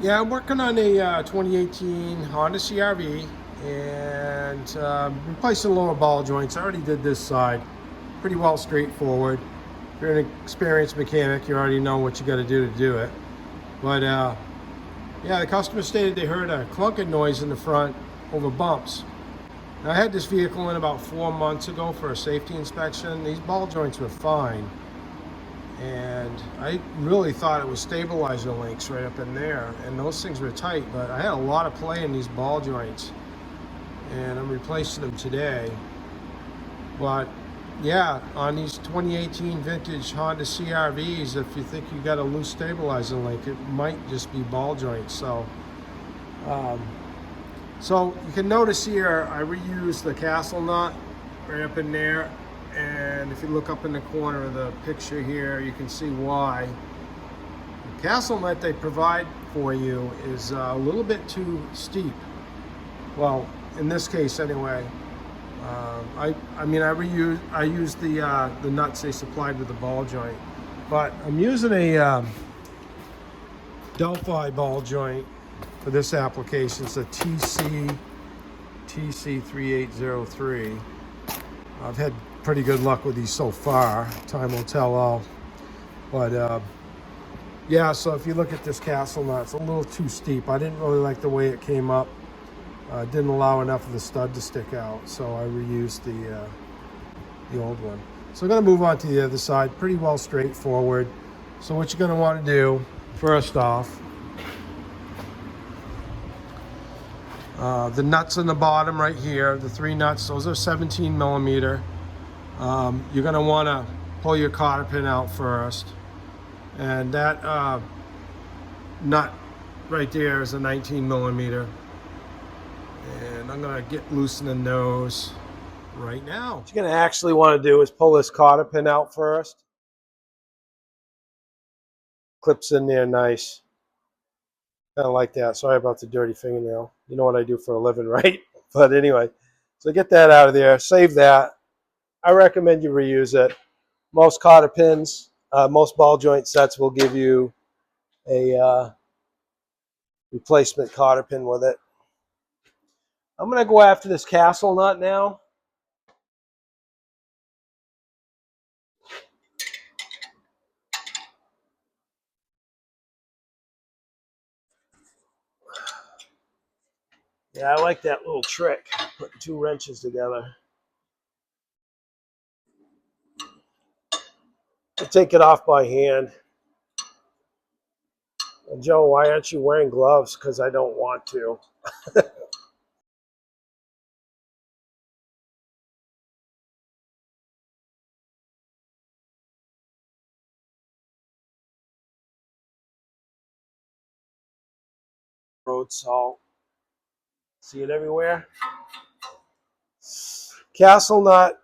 Yeah, I'm working on a 2018 Honda CRV and replacing lower ball joints. I already did this side. Pretty well straightforward. If you're an experienced mechanic, you already know what you got to do it. But yeah, the customer stated they heard a clunking noise in the front over bumps. Now, I had this vehicle in about 4 months ago for a safety inspection. These ball joints were fine. And I really thought it was stabilizer links right up in there, and those things were tight, but I had a lot of play in these ball joints, and I'm replacing them today. But yeah, on these 2018 vintage Honda CRVs, if you think you got a loose stabilizer link, it might just be ball joints. Um, so you can notice here, I reused the castle nut right up in there, and if you look up in the corner of the picture here, you can see why. Castle nut they provide for you is a little bit too steep. Well, in this case anyway. I use the nuts they supplied with the ball joint, but I'm using a Delphi ball joint for this application. It's a TC3803. I've had pretty good luck with these so far. Time will tell all. But yeah, so if you look at this castle nut, it's a little too steep. I didn't really like the way it came up. Didn't allow enough of the stud to stick out, so I reused the old one. So I'm going to move on to the other side. Pretty well straightforward. So what you're going to want to do, first off, the nuts on the bottom right here, the three nuts, those are 17 millimeter. You're going to want to pull your cotter pin out first. And that nut right there is a 19 millimeter. And I'm going to get loose in the nose right now. What you're going to actually want to do is pull this cotter pin out first. Clips in there nice. Kind of like that. Sorry about the dirty fingernail. You know what I do for a living, right? But anyway, so get that out of there. Save that. I recommend you reuse it. Most cotter pins, most ball joint sets will give you a replacement cotter pin with it. I'm going to go after this castle nut now. Yeah, I like that little trick, putting two wrenches together. I take it off by hand. And Joe, why aren't you wearing gloves? Because I don't want to. Road salt. See it everywhere? Castle nut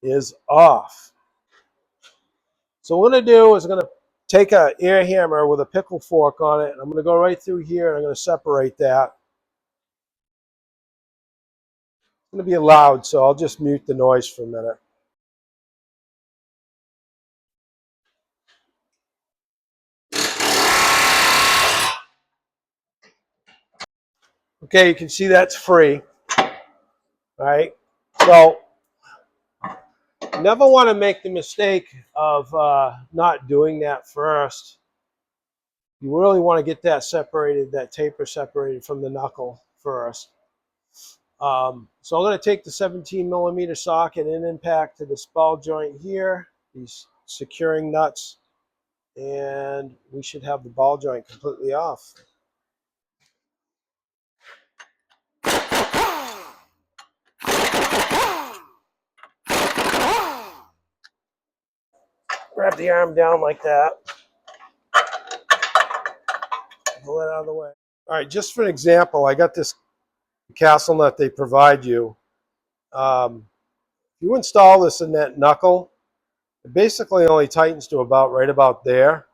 is off. So what I'm going to do is I'm going to take an air hammer with a pickle fork on it. And I'm going to go right through here and I'm going to separate that. It's going to be loud, so I'll just mute the noise for a minute. Okay, you can see that's free. All right. So never want to make the mistake of not doing that first. You really want to get that separated, that taper separated from the knuckle first. So I'm going to take the 17 millimeter socket and impact to this ball joint here, these securing nuts, and we should have the ball joint completely off. Grab the arm down like that. Pull it out of the way. All right, just for an example, I got this castle nut they provide you. If you install this in that knuckle, it basically only tightens to about right about there.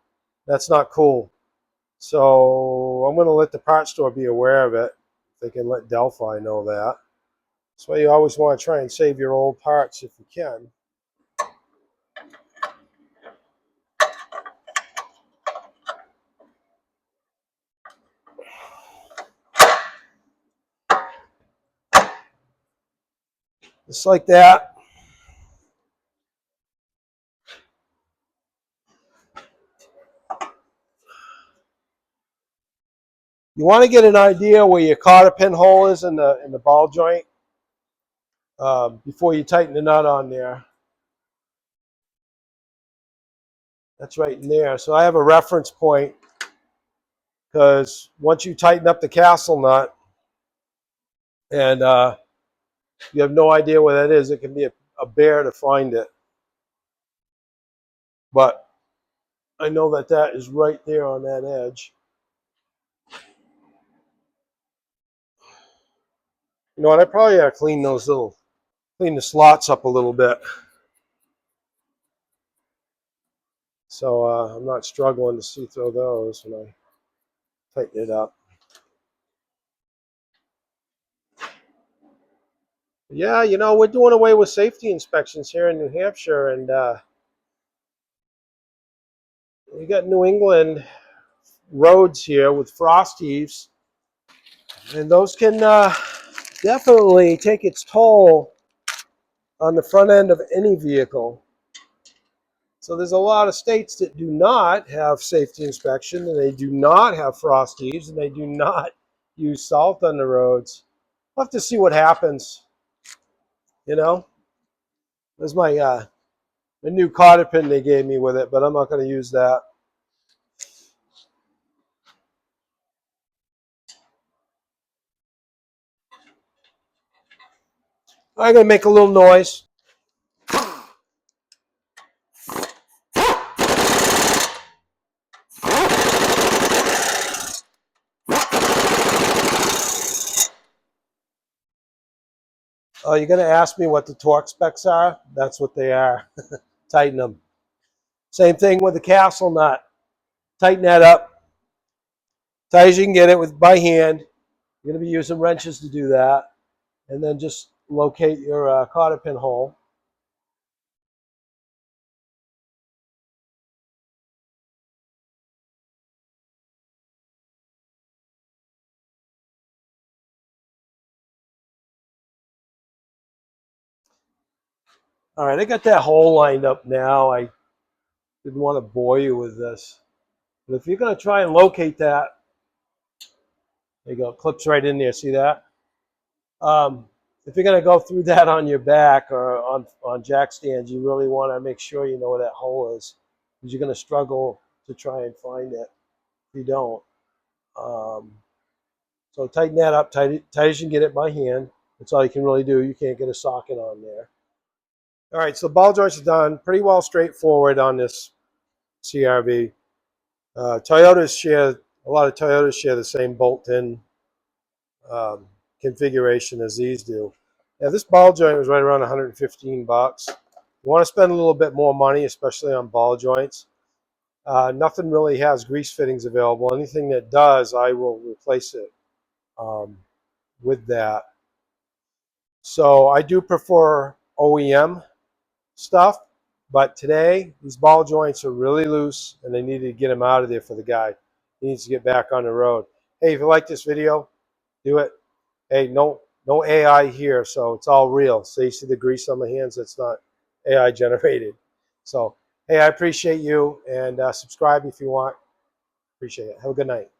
That's not cool. So I'm going to let the parts store be aware of it. They can let Delphi know that. That's why you always want to try and save your old parts if you can. Just like that. You want to get an idea where your cotter pin hole is in the ball joint before you tighten the nut on there. That's right in there. So I have a reference point because once you tighten up the castle nut and you have no idea where that is, it can be a bear to find it. But I know that that is right there on that edge. You know what? I probably gotta clean the slots up a little bit, so I'm not struggling to see through those when I tighten it up. Yeah, you know, we're doing away with safety inspections here in New Hampshire, and we got New England roads here with frost heaves, and those can definitely take its toll on the front end of any vehicle. So there's a lot of states that do not have safety inspection, and they do not have frost heaves, and they do not use salt on the roads. We'll have to see what happens, you know. There's my the new cotter pin they gave me with it, but I'm not going to use that. I'm going to make a little noise. Oh, you're going to ask me what the torque specs are? That's what they are. Tighten them. Same thing with the castle nut. Tighten that up. Tight as you can get it by hand. You're going to be using wrenches to do that. And then just locate your cotter pin hole. All right, I got that hole lined up now. I didn't want to bore you with this. But if you're going to try and locate that, there you go, it clips right in there. See that? If you're going to go through that on your back or on jack stands, you really want to make sure you know where that hole is, because you're going to struggle to try and find it if you don't. So tighten that up, tight as you can get it by hand. That's all you can really do. You can't get a socket on there. All right, so the ball joints are done. Pretty well straightforward on this CRV. A lot of Toyotas share the same bolt-in configuration as these do. Yeah, this ball joint was right around 115 bucks. You want to spend a little bit more money, especially on ball joints. Nothing really has grease fittings available. Anything that does, I will replace it with that. So I do prefer OEM stuff, but today these ball joints are really loose, and they need to get them out of there for the guy. He needs to get back on the road. Hey, if you like this video, do it. Hey, no AI here, so it's all real. So you see the grease on my hands? That's not AI generated. So, hey, I appreciate you, and subscribe if you want. Appreciate it. Have a good night.